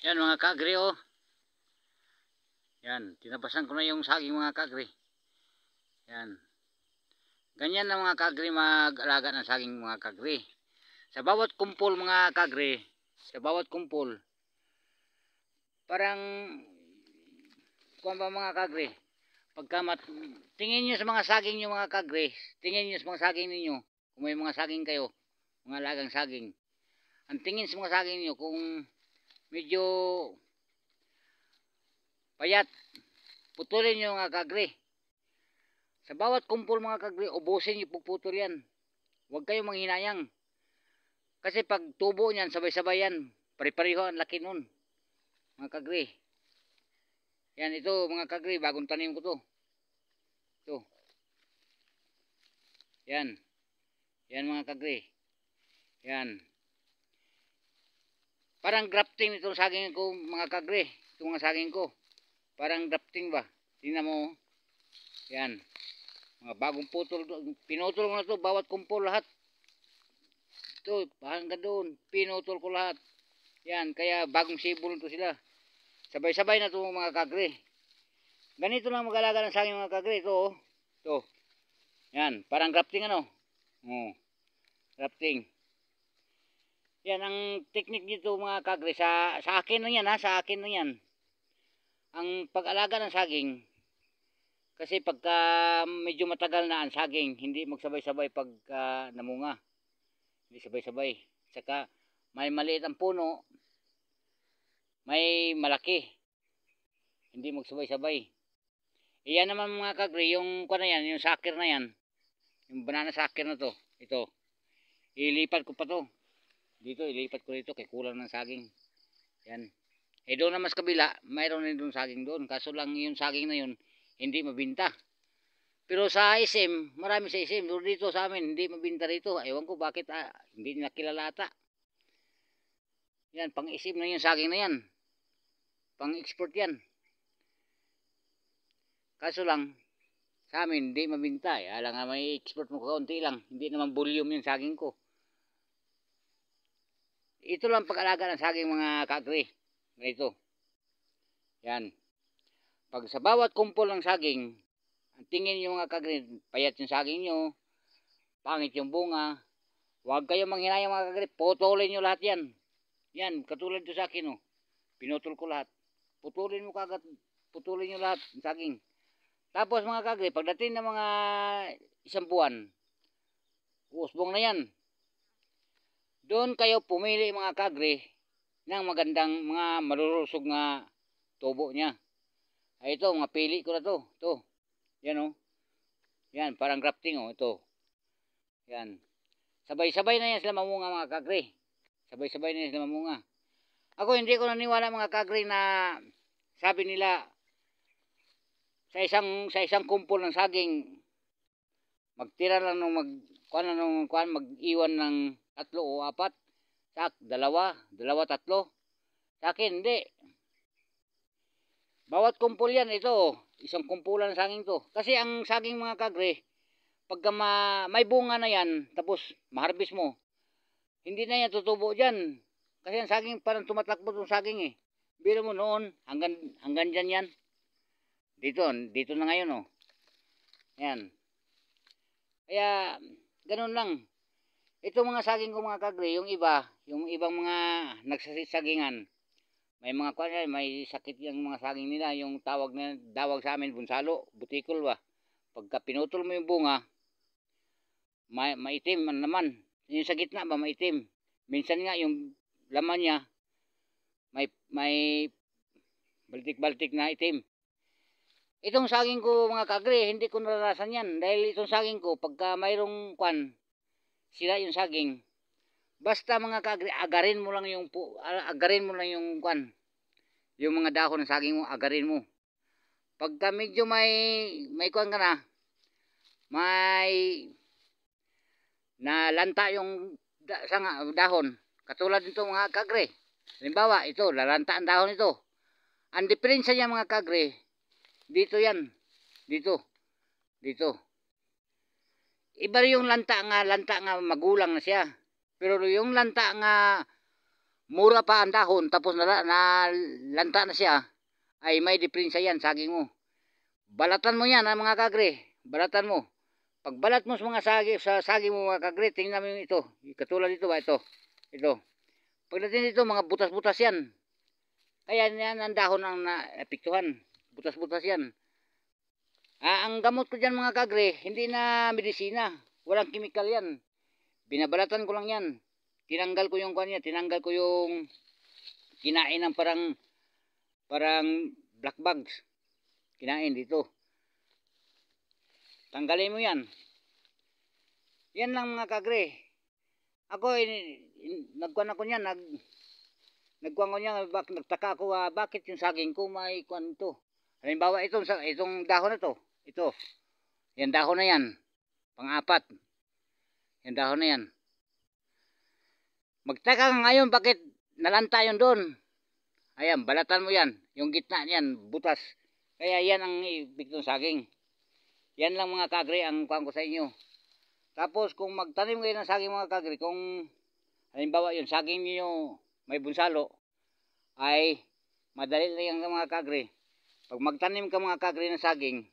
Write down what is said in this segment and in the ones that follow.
Yan mga kagre oh. Yan, tinapasan ko na yung saging mga kagre. Yan. Ganyan na mga kagre mag-alaga ng saging mga kagre. Sa bawat kumpol mga kagre, sa bawat kumpol, parang kuwan ba mga kagre, tingin nyo sa mga saging nyo mga kagre, tingin nyo sa mga saging ninyo, kung may mga saging kayo, mga alagang saging. Ang tingin sa mga saging nyo kung medyo payat, putulin nyo mga kagre. Sa bawat kumpol mga kagre, ubusin nyo puputol yan. Huwag kayong manghinayang. Kasi pag tubo niyan, sabay-sabay yan. Pare-pareho ang laki nun. Mga kagre. Yan ito mga kagre, bagong tanim ko to. Ito. Yan. Yan mga kagre. Yan. Parang grafting itong saging ko mga kagre. Itong mga saging ko. Parang grafting ba? Tingnan mo. Yan. Mga bagong putol. Pinutol ko na to bawat kumpol lahat. Ito, hanggang doon. Pinutol ko lahat. Yan. Kaya bagong sibol to sila. Sabay-sabay na ito mga kagre. Ganito lang mag-alaga ng saging mga kagre. Ito oh. Ito. Yan. Parang grafting ano. Oh. Grafting. Yan ang technique dito mga kagre. Sa akin lang yan ha. Sa akin lang yan. Ang pag-alaga ng saging. Kasi pagka medyo matagal na ang saging, hindi magsabay-sabay pagka namunga. Hindi sabay-sabay. Saka may maliit ang puno. May malaki. Hindi magsabay-sabay. Iyan naman mga kagre, yung na yan, yung sakir na yan. Yung banana sakir na to. Ito. Ilipat ko pa to. Dito, ilipat ko dito kay kulang ng saging. Yan. Eh doon naman sa kabila, mayroon din doon saging doon. Kaso lang yung saging na yun, hindi mabinta. Pero sa SM, marami sa SM. Doon dito sa amin, hindi mabinta rito. Ewan ko bakit, hindi nila kilala ata. Yan, pang SM na yung saging na yan. Pang export yan. Kaso lang, sa amin, hindi mabinta. Alam nga may export mo kaunti lang. Hindi naman volume yung saging ko. Ito lang pag-alaga ng saging mga kagre. Ganito. Yan. Pag sa bawat kumpol ng saging, ang tingin nyo mga kagre, payat yung saging nyo, pangit yung bunga, huwag kayong manghinayang mga kagre, putulin nyo lahat yan. Yan, katulad ito sa akin, oh. Pinutol ko lahat. Putulin mo kagad, putulin nyo lahat ng saging. Tapos mga kagre, pagdating ng mga isang buwan, usbong na yan. Doon kayo pumili mga kagre ng magandang mga malulusog na tubo niya. Ay ito, mga pili ko na to. Ito. Yan oh. Yan, parang grafting oh. Ito. Yan. Sabay-sabay na yan sila mamunga mga kagre. Sabay-sabay na yan sila mamunga. Ako hindi ko naniwala mga kagre na sabi nila sa isang kumpol ng saging magtira lang ng mag-iwan ng 3 o 4, dalawa, tatlo. Sa akin, hindi. Bawat kumpol yan, ito, isang kumpulan ng saging to. Kasi ang saging mga kagre, pagka may bunga na yan, tapos maharbis mo, hindi na yan tutubo dyan. Kasi ang saging parang tumatakbo itong saging eh. Biro mo noon, hanggang dyan yan. Dito na ngayon oh. Yan. Kaya, ganun lang. Ito mga saging ko mga kagre, yung ibang mga nagsasagingan, may mga kanya, may sakit yung mga saging nila, yung tawag sa amin, bunsalo, butikol ba. Pagka pinutol mo yung bunga, maitim naman. Yung sa gitna ba, maitim. Minsan nga yung laman niya, may baltik-baltik na itim. Itong saging ko mga kagre, hindi ko naranasan yan. Dahil itong saging ko, pagka mayroong sila yung saging, basta mga kagre, agarin mo lang yung yung mga dahon ng saging mo, agarin mo. Pagka medyo may ka na, may nalanta yung dahon, katulad nito mga kagre. Halimbawa, ito, lalanta ang dahon ito. Ang diferensya niya mga kagre, dito yan, dito. Iba yung lanta nga magulang na siya. Pero yung lanta nga mura pa ang dahon, tapos lanta na siya, ay may diferensya yan, saging mo. Balatan mo yan, mga kagre. Balatan mo. Pag balat mo sa mga saging, sa saging mo mga kagre, tingnan mo ito. Katulad dito ba, ito. Ito. Pagdating dito, mga butas-butas yan. Kaya yan ang dahon ang naapektuhan. Butas-butas yan. Ang gamot ko dyan mga kagre, hindi na medisina. Walang chemical yan. Binabalatan ko lang yan. Tinanggal ko yung kanya, tinanggal ko yung kinain ng parang black bugs. Kinain dito. Tanggalin mo yan. Yan lang mga kagre. Ako, nagkuhan ako niyan, nagkuhan ko niyan, nagtaka ako, bakit yung saging ko may kuhan ito. Halimbawa, itong dahon na to. Ito. Yan dahon na yan. Pang-apat. Yan dahon na yan. Magtaka ka ngayon, bakit nalanta yun doon? Ayan, balatan mo yan. Yung gitna niyan, butas. Kaya yan ang ibig ng saging. Yan lang mga kagre ang kuhan ko sa inyo. Tapos kung magtanim kayo ng saging mga kagre, kung halimbawa yung saging niyo may bunsalo, ay madali lang yung mga kagre. Pag magtanim ka mga kagre ng saging,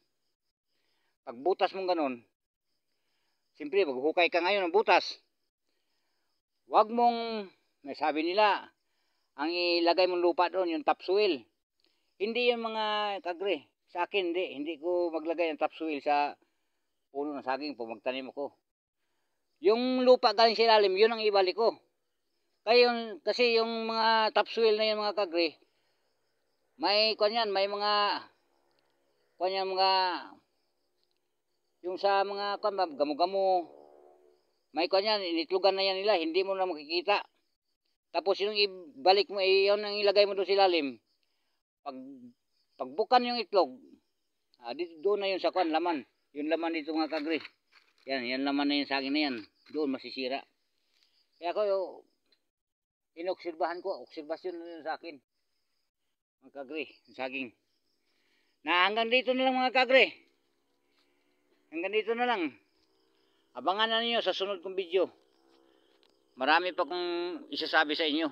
pag butas mong ganon, siyempre maghukay ka ngayon ng butas. Huwag mong, sabi nila, ang ilagay mong lupa doon, yung topsoil. Hindi yung mga kagre. Sa akin, hindi ko maglagay ng topsoil sa puno ng saging pag magtanim ako. Yung lupa galing sa ilalim, yun ang ibalik ko. Kasi yung mga topsoil na yun mga kagre, may kanyan, may mga kanyan yung sa mga gamo-gamo, may kanyan, initlugan na yan nila, hindi mo na makikita. Tapos yung ibalik mo, yun ang ilagay mo doon sa ilalim. Pagbukan yung itlog, doon na yun sa kwan, laman. Yung laman dito mga kagre. Yan laman na yung saging na yan. Doon masisira. Kaya ko, inobserbahan ko, obserbasyon na yun sa akin. Mga kagre, yung saging. Na hanggang dito na lang mga kagre. Hanggang dito na lang. Abangan na niyo sa sunod kong video. Marami pa kong isasabi sa inyo.